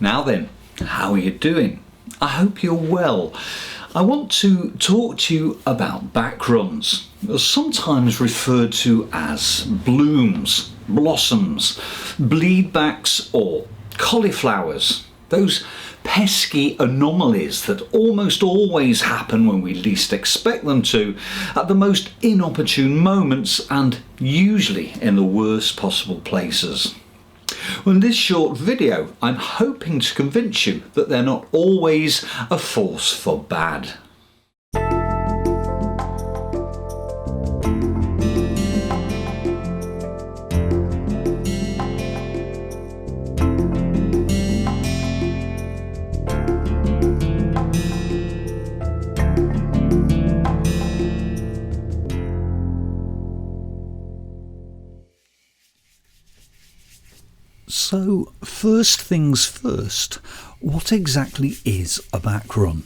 Now then, how are you doing? I hope you're well. I want to talk to you about backruns, sometimes referred to as blooms, blossoms, bleedbacks or cauliflowers. Those pesky anomalies that almost always happen when we least expect them to, at the most inopportune moments and usually in the worst possible places. Well, in this short video, I'm hoping to convince you that they're not always a force for bad. So, first things first, what exactly is a backrun?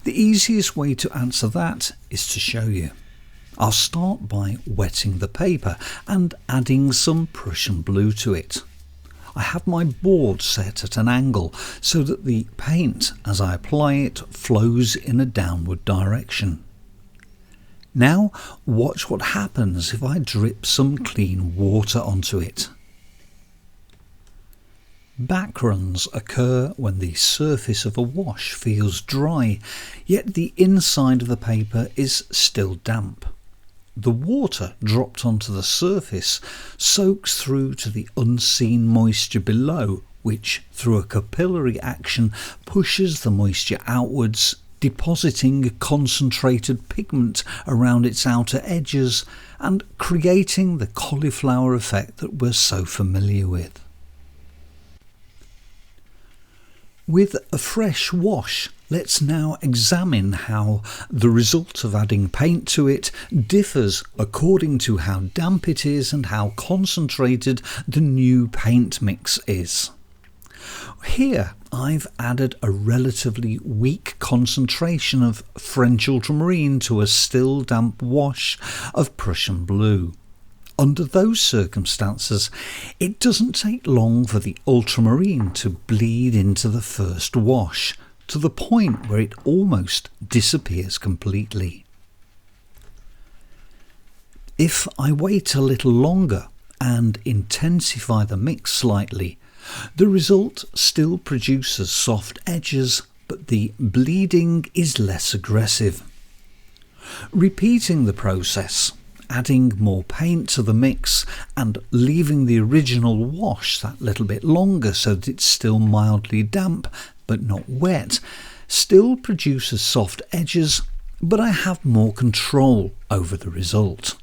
The easiest way to answer that is to show you. I'll start by wetting the paper and adding some Prussian blue to it. I have my board set at an angle so that the paint, as I apply it, flows in a downward direction. Now watch what happens if I drip some clean water onto it. Backruns occur when the surface of a wash feels dry, yet the inside of the paper is still damp. The water dropped onto the surface soaks through to the unseen moisture below, which, through a capillary action, pushes the moisture outwards, depositing concentrated pigment around its outer edges and creating the cauliflower effect that we're so familiar with. With a fresh wash, let's now examine how the result of adding paint to it differs according to how damp it is and how concentrated the new paint mix is. Here I've added a relatively weak concentration of French ultramarine to a still damp wash of Prussian blue. Under those circumstances, it doesn't take long for the ultramarine to bleed into the first wash, to the point where it almost disappears completely. If I wait a little longer and intensify the mix slightly, the result still produces soft edges, but the bleeding is less aggressive. Repeating the process, adding more paint to the mix and leaving the original wash that little bit longer so that it's still mildly damp but not wet, still produces soft edges, but I have more control over the result.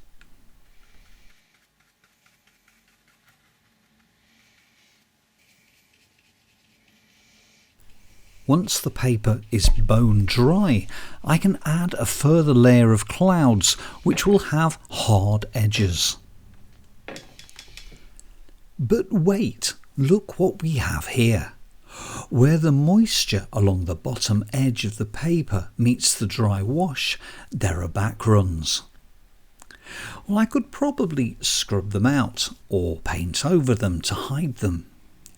Once the paper is bone dry, I can add a further layer of clouds which will have hard edges. But wait, look what we have here. Where the moisture along the bottom edge of the paper meets the dry wash, there are backruns. Well, I could probably scrub them out or paint over them to hide them.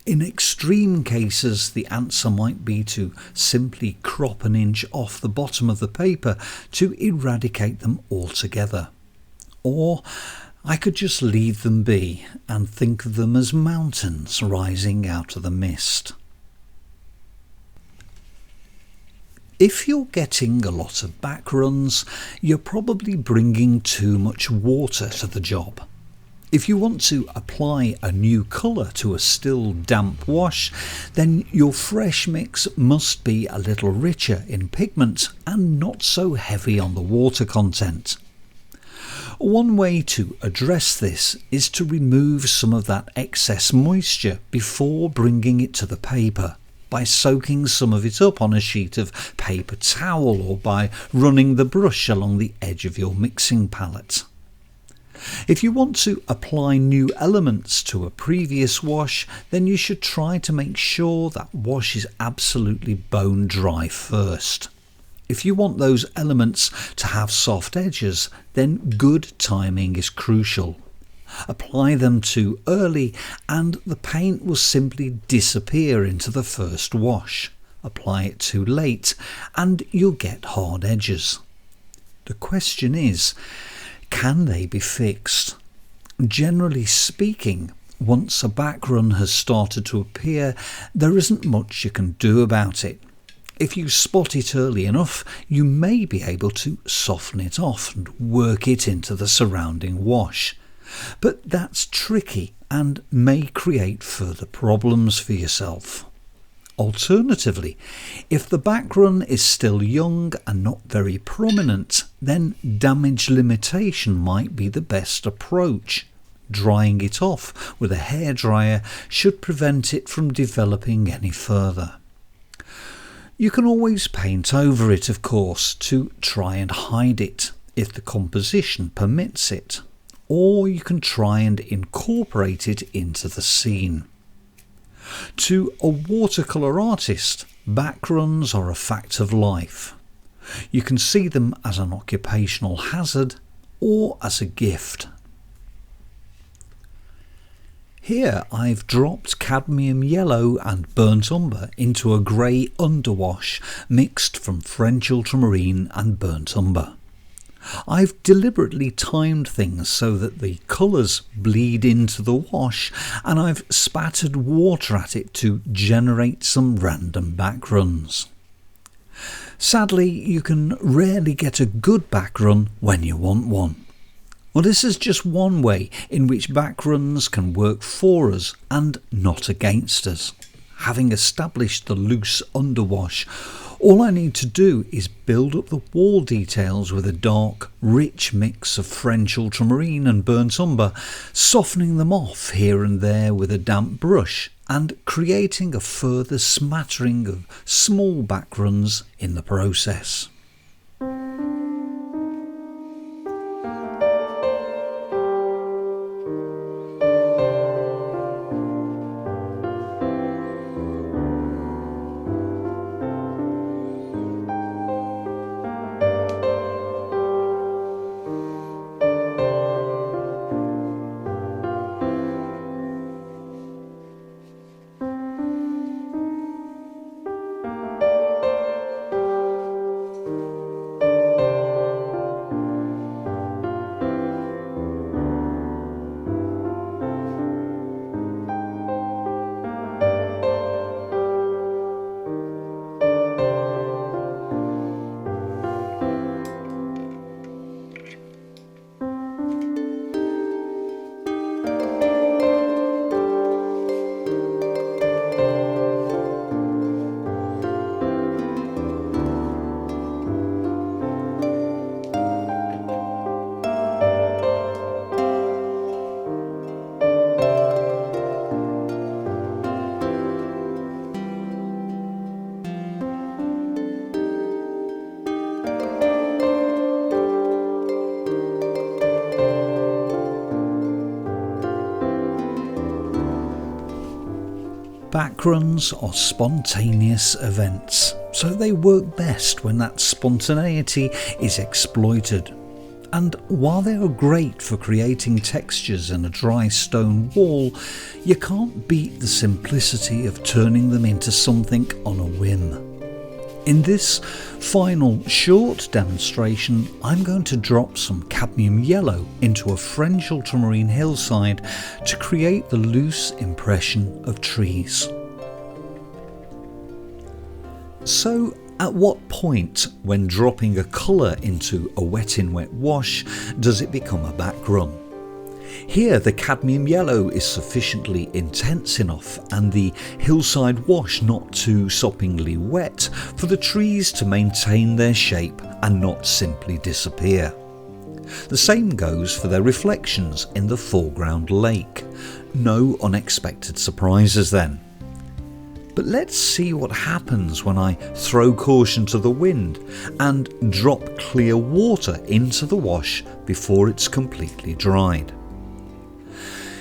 In extreme cases, the answer might be to simply crop an inch off the bottom of the paper to eradicate them altogether. Or I could just leave them be and think of them as mountains rising out of the mist. If you're getting a lot of backruns, you're probably bringing too much water to the job. If you want to apply a new colour to a still damp wash, then your fresh mix must be a little richer in pigment and not so heavy on the water content. One way to address this is to remove some of that excess moisture before bringing it to the paper, by soaking some of it up on a sheet of paper towel or by running the brush along the edge of your mixing palette. If you want to apply new elements to a previous wash, then you should try to make sure that wash is absolutely bone dry first. If you want those elements to have soft edges, then good timing is crucial. Apply them too early and the paint will simply disappear into the first wash. Apply it too late and you'll get hard edges. The question is, can they be fixed? Generally speaking, once a backrun has started to appear, there isn't much you can do about it. If you spot it early enough, you may be able to soften it off and work it into the surrounding wash. But that's tricky and may create further problems for yourself. Alternatively, if the backrun is still young and not very prominent, then damage limitation might be the best approach. Drying it off with a hairdryer should prevent it from developing any further. You can always paint over it, of course, to try and hide it, if the composition permits it, or you can try and incorporate it into the scene. To a watercolour artist, backruns are a fact of life. You can see them as an occupational hazard or as a gift. Here I've dropped cadmium yellow and burnt umber into a grey underwash mixed from French ultramarine and burnt umber. I've deliberately timed things so that the colours bleed into the wash, and I've spattered water at it to generate some random backruns. Sadly, you can rarely get a good backrun when you want one. Well, this is just one way in which backruns can work for us and not against us. Having established the loose underwash, all I need to do is build up the wall details with a dark, rich mix of French ultramarine and burnt umber, softening them off here and there with a damp brush and creating a further smattering of small backruns in the process. Backruns are spontaneous events, so they work best when that spontaneity is exploited. And while they are great for creating textures in a dry stone wall, you can't beat the simplicity of turning them into something on a whim. In this final short demonstration, I'm going to drop some cadmium yellow into a French ultramarine hillside to create the loose impression of trees. So, at what point, when dropping a colour into a wet in wet wash, does it become a backrun? Here the cadmium yellow is sufficiently intense enough and the hillside wash not too soppingly wet for the trees to maintain their shape and not simply disappear. The same goes for their reflections in the foreground lake. No unexpected surprises then. But let's see what happens when I throw caution to the wind and drop clear water into the wash before it's completely dried.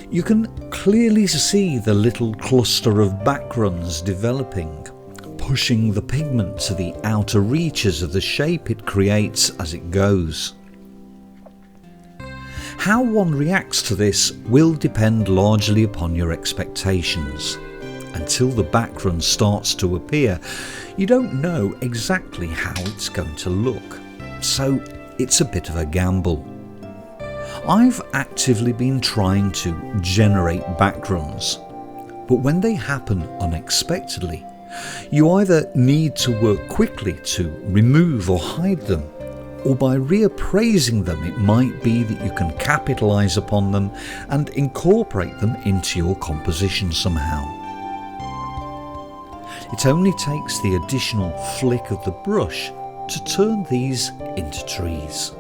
You can clearly see the little cluster of backruns developing, pushing the pigment to the outer reaches of the shape it creates as it goes. How one reacts to this will depend largely upon your expectations. Until the background starts to appear, you don't know exactly how it's going to look, so it's a bit of a gamble. I've actively been trying to generate backgrounds, but when they happen unexpectedly, you either need to work quickly to remove or hide them, or by reappraising them it might be that you can capitalise upon them and incorporate them into your composition somehow. It only takes the additional flick of the brush to turn these into trees.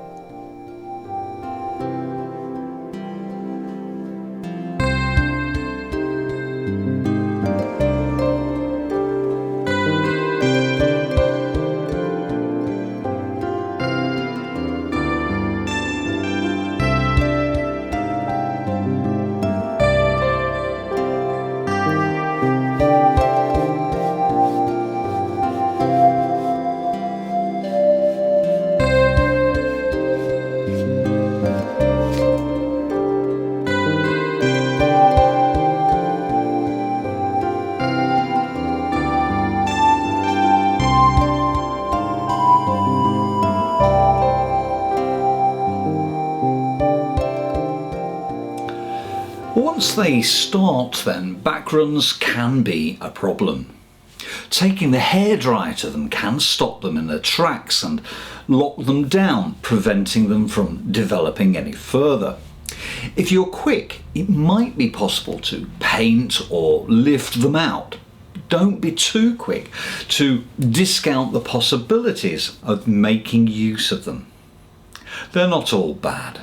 Once they start, then backruns can be a problem. Taking the hairdryer to them can stop them in their tracks and lock them down, preventing them from developing any further. If you're quick, it might be possible to paint or lift them out. Don't be too quick to discount the possibilities of making use of them. They're not all bad.